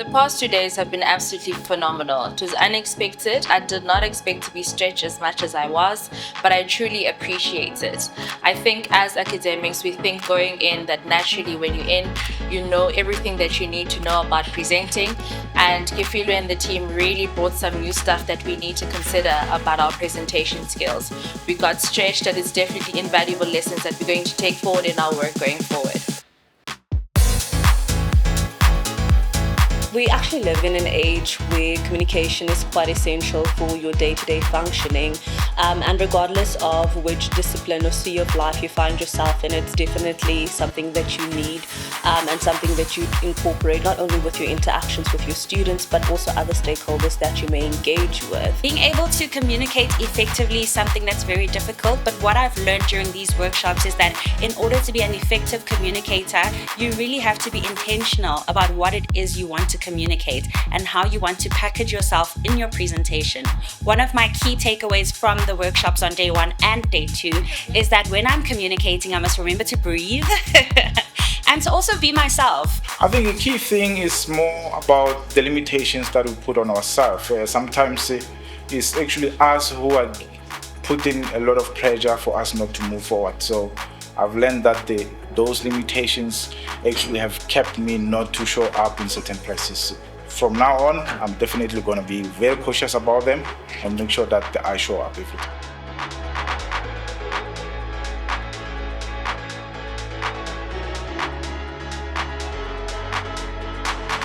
past 2 days have been absolutely phenomenal. It was unexpected. I did not expect to be stretched as much as I was, but I truly appreciate it. I think as academics, we think going in that naturally when you're in, you know everything that you need to know about presenting. And Kefilo and the team really brought some new stuff that we need to consider about our presentation skills. We got stretched, and it's definitely invaluable lessons that we're going to take forward in our work going forward. We actually live in an age where communication is quite essential for your day-to-day functioning, and regardless of which discipline or sphere of life you find yourself in, it's definitely something that you need and something that you incorporate not only with your interactions with your students but also other stakeholders that you may engage with. Being able to communicate effectively is something that's very difficult, but what I've learned during these workshops is that in order to be an effective communicator, you really have to be intentional about what it is you want to communicate and how you want to package yourself in your presentation. One of my key takeaways from the workshops on day 1 and day 2 is that when I'm communicating, I must remember to breathe and to also be myself. I think the key thing is more about the limitations that we put on ourselves. Sometimes it's actually us who are putting a lot of pressure for us not to move forward. So I've learned that those limitations actually have kept me not to show up in certain places. From now on, I'm definitely going to be very cautious about them and make sure that I show up every time.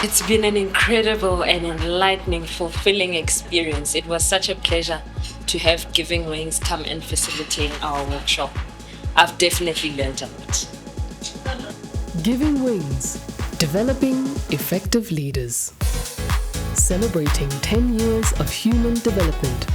It's been an incredible and enlightening, fulfilling experience. It was such a pleasure to have Giving Wings come and facilitate our workshop. I've definitely learned a lot. Giving Wings, developing effective leaders. Celebrating 10 years of human development.